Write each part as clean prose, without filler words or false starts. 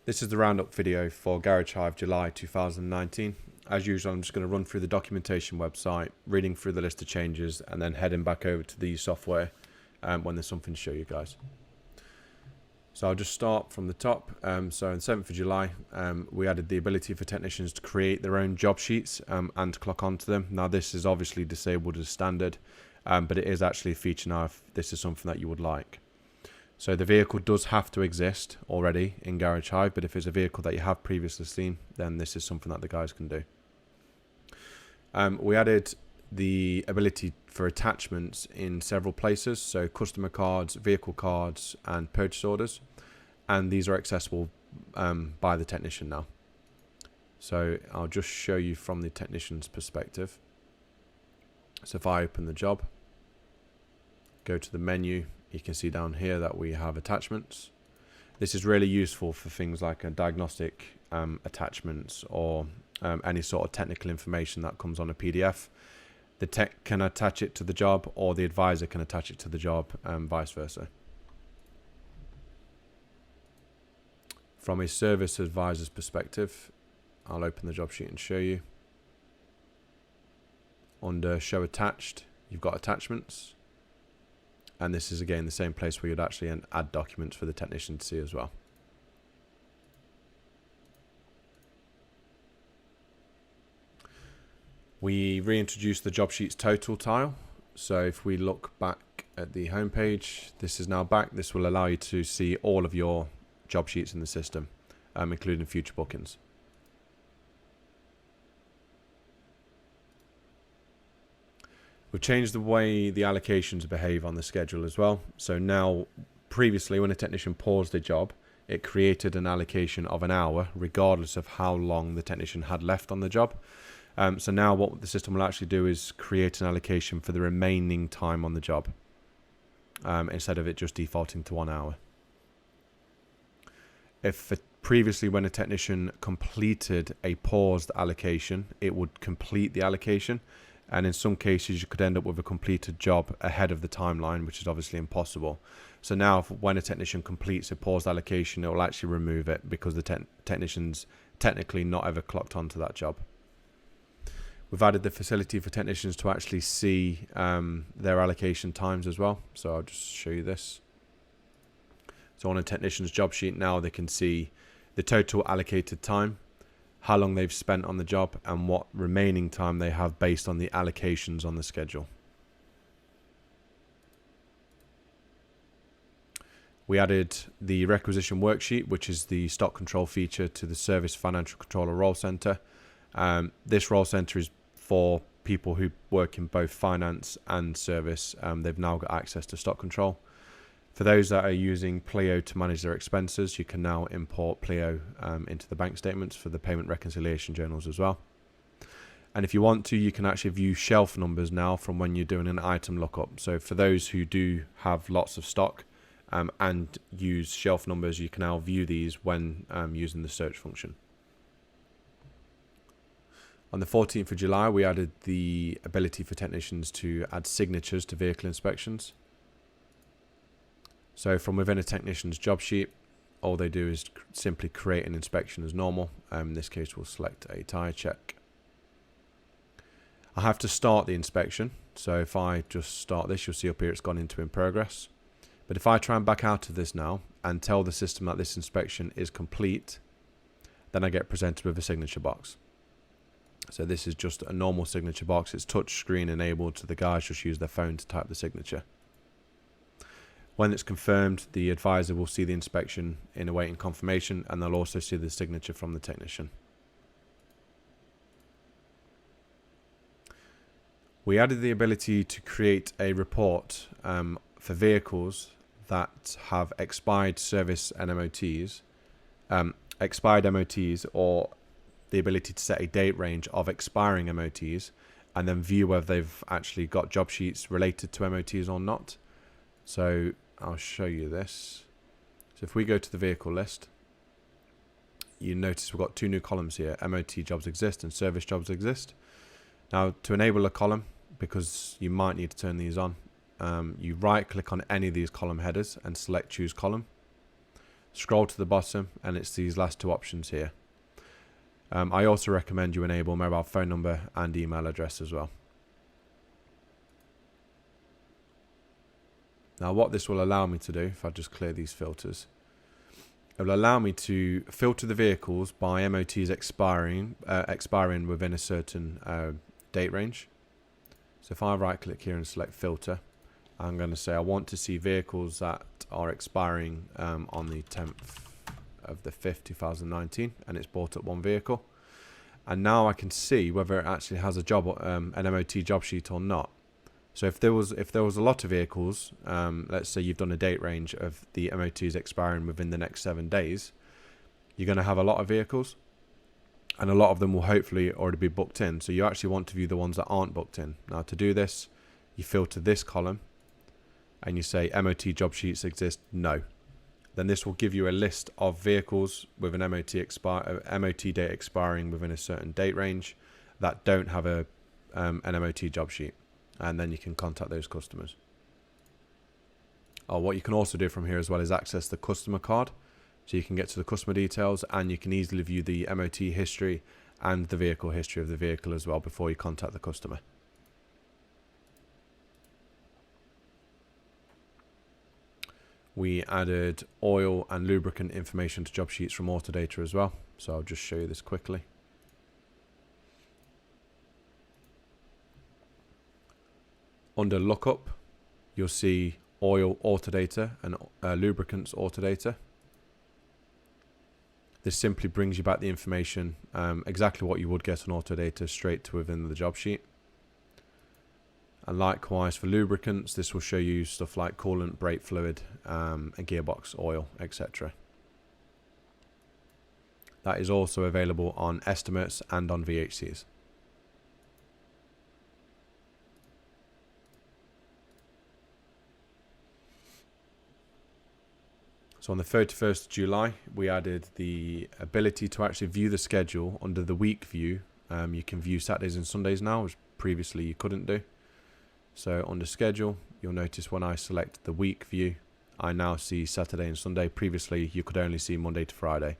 This is the roundup video for Garage Hive July 2019. As usual, I'm just going to run through the documentation website, reading through the list of changes, and then heading back over to the software when there's something to show you guys. So I'll just start from the top. So on 7th of July, we added the ability for technicians to create their own job sheets and clock onto them. Now this is obviously disabled as standard, but it is actually a feature now if this is something that you would like. So the vehicle does have to exist already in Garage Hive, but if it's a vehicle that you have previously seen, then this is something that the guys can do. We added the ability for attachments in several places, so customer cards, vehicle cards, and purchase orders, and these are accessible by the technician now. So I'll just show you from the technician's perspective. So if I open the job, go to the menu, you can see down here that we have attachments. This is really useful for things like a diagnostic attachments or any sort of technical information that comes on a PDF. The tech can attach it to the job, or the advisor can attach it to the job, vice versa. From a service advisor's perspective, I'll open the job sheet and show you. Under show attached, you've got attachments. And this is again the same place where you'd actually add documents for the technician to see as well. We reintroduced the job sheets total tile. So if we look back at the home page, this is now back. This will allow you to see all of your job sheets in the system, including future bookings. We've changed the way the allocations behave on the schedule as well. So now, previously when a technician paused a job, it created an allocation of an hour regardless of how long the technician had left on the job. So now what the system will actually do is create an allocation for the remaining time on the job, instead of it just defaulting to 1 hour. If previously when a technician completed a paused allocation, it would complete the allocation. And in some cases, you could end up with a completed job ahead of the timeline, which is obviously impossible. So now, when a technician completes a paused allocation, it will actually remove it because the technician's technically not ever clocked onto that job. We've added the facility for technicians to actually see their allocation times as well. So I'll just show you this. So on a technician's job sheet now, they can see the total allocated time, how long they've spent on the job, and what remaining time they have based on the allocations on the schedule. We added the requisition worksheet, which is the stock control feature, to the Service Financial Controller role center. This role center is for people who work in both finance and service. They've now got access to stock control. For those that are using Pleo to manage their expenses, you can now import Pleo into the bank statements for the payment reconciliation journals as well. And if you want to, you can actually view shelf numbers now from when you're doing an item lookup. So for those who do have lots of stock and use shelf numbers, you can now view these when using the search function. On the 14th of July, we added the ability for technicians to add signatures to vehicle inspections. So from within a technician's job sheet, all they do is simply create an inspection as normal. In this case, we'll select a tyre check. I have to start the inspection. So if I just start this, you'll see up here it's gone into in progress. But if I try and back out of this now and tell the system that this inspection is complete, then I get presented with a signature box. So this is just a normal signature box. It's touch screen enabled, so the guys just use their phone to type the signature. When it's confirmed, the advisor will see the inspection in awaiting confirmation, and they'll also see the signature from the technician. We added the ability to create a report for vehicles that have expired service and MOTs, or the ability to set a date range of expiring MOTs, and then view whether they've actually got job sheets related to MOTs or not. So I'll show you this. So if we go to the vehicle list, you notice we've got two new columns here: MOT jobs exist and service jobs exist. Now, to enable a column, because you might need to turn these on, you right click on any of these column headers and select choose column. scroll to the bottom, and it's these last two options here. I also recommend you enable mobile phone number and email address as well. Now what this will allow me to do, if I just clear these filters, it will allow me to filter the vehicles by MOTs expiring within a certain date range. So if I right click here and select filter, I'm going to say I want to see vehicles that are expiring on the 10th of the 5th 2019, and it's bought up one vehicle. And now I can see whether it actually has a job, an MOT job sheet or not. So if there was a lot of vehicles, let's say you've done a date range of the MOTs expiring within the next 7 days, you're going to have a lot of vehicles, and a lot of them will hopefully already be booked in. So you actually want to view the ones that aren't booked in. Now to do this, you filter this column and you say MOT job sheets exist, no. Then this will give you a list of vehicles with an MOT date expiring within a certain date range that don't have an MOT job sheet. And then you can contact those customers. What you can also do from here as well is access the customer card. So you can get to the customer details, and you can easily view the MOT history and the vehicle history of the vehicle as well before you contact the customer. We added oil and lubricant information to job sheets from Autodata as well. So I'll just show you this quickly. Under lookup, you'll see oil Autodata and lubricants Autodata. This simply brings you back the information, exactly what you would get on Autodata, straight to within the job sheet. And likewise for lubricants, this will show you stuff like coolant, brake fluid, and gearbox oil, etc. That is also available on estimates and on VHCs. So on the 31st of July, we added the ability to actually view the schedule under the week view. You can view Saturdays and Sundays now, which previously you couldn't do. So under schedule, you'll notice when I select the week view, I now see Saturday and Sunday. Previously, you could only see Monday to Friday.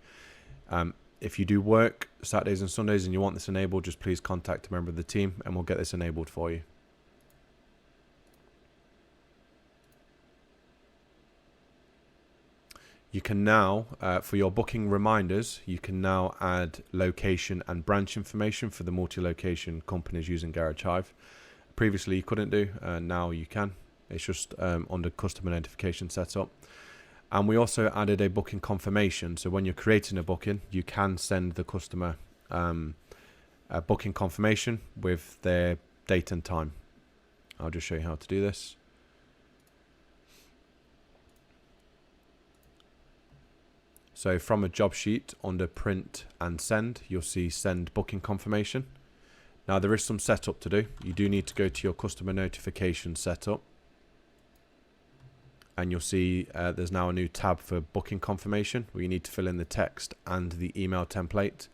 If you do work Saturdays and Sundays and you want this enabled, just please contact a member of the team and we'll get this enabled for you. You can now, for your booking reminders, you can now add location and branch information for the multi-location companies using Garage Hive. Previously you couldn't do, now you can. It's just under customer notification setup. And we also added a booking confirmation. So when you're creating a booking, you can send the customer a booking confirmation with their date and time. I'll just show you how to do this. So from a job sheet under print and send, you'll see send booking confirmation. Now there is some setup to do. You do need to go to your customer notification setup. And you'll see there's now a new tab for booking confirmation where you need to fill in the text and the email template.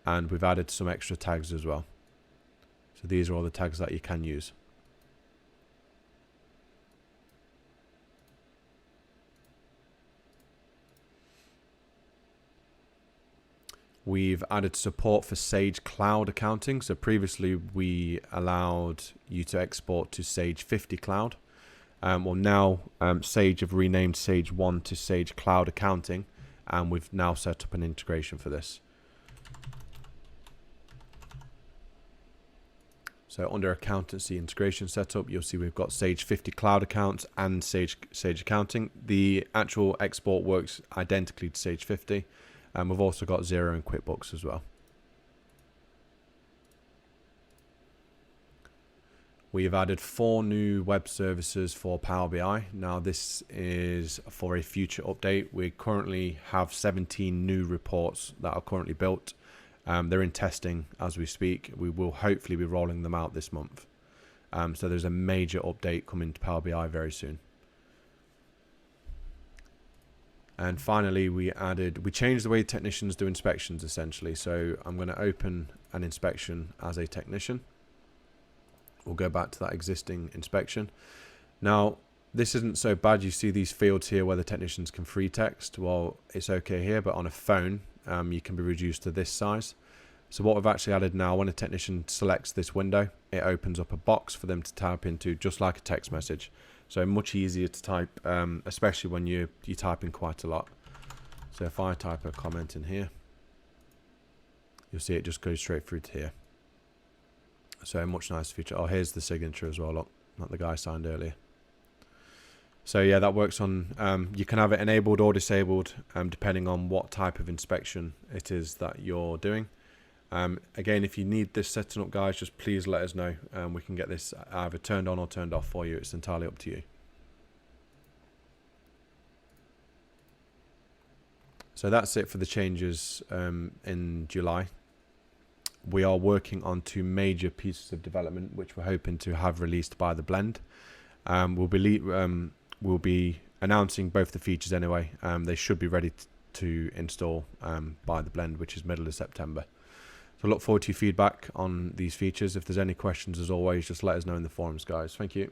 And we've added some extra tags as well. So these are all the tags that you can use. We've added support for Sage Cloud accounting. So previously we allowed you to export to Sage 50 Cloud. Well now Sage have renamed Sage 1 to Sage Cloud Accounting, and we've now set up an integration for this. So under accountancy integration setup, you'll see we've got Sage 50 Cloud accounts and Sage Accounting. The actual export works identically to Sage 50. And we've also got Xero and QuickBooks as well. We've added 4 new web services for PowerBi. Now this is for a future update. We currently have 17 new reports that are currently built. They're in testing as we speak. We will hopefully be rolling them out this month. So there's a major update coming to PowerBi very soon. And finally, we changed the way technicians do inspections essentially. So I'm going to open an inspection as a technician. We'll go back to that existing inspection. Now, This isn't so bad. You see these fields here where the technicians can free text. Well, it's okay here, but on a phone, you can be reduced to this size. So what we've actually added now, when a technician selects this window, it opens up a box for them to type into, just like a text message. So much easier to type, especially when you're typing quite a lot. So if I type a comment in here, you'll see it just goes straight through to here. So a much nicer feature. Oh, here's the signature as well, look, like the guy signed earlier. So yeah, that works on, you can have it enabled or disabled, depending on what type of inspection it is that you're doing. Again, if you need this setting up, guys, just please let us know. We can get this either turned on or turned off for you. It's entirely up to you. So that's it for the changes in July. We are working on 2 major pieces of development, which we're hoping to have released by the blend. We'll be announcing both the features anyway. They should be ready to install by the blend, which is middle of September. So look forward to your feedback on these features. If there's any questions, as always, just let us know in the forums, guys. Thank you.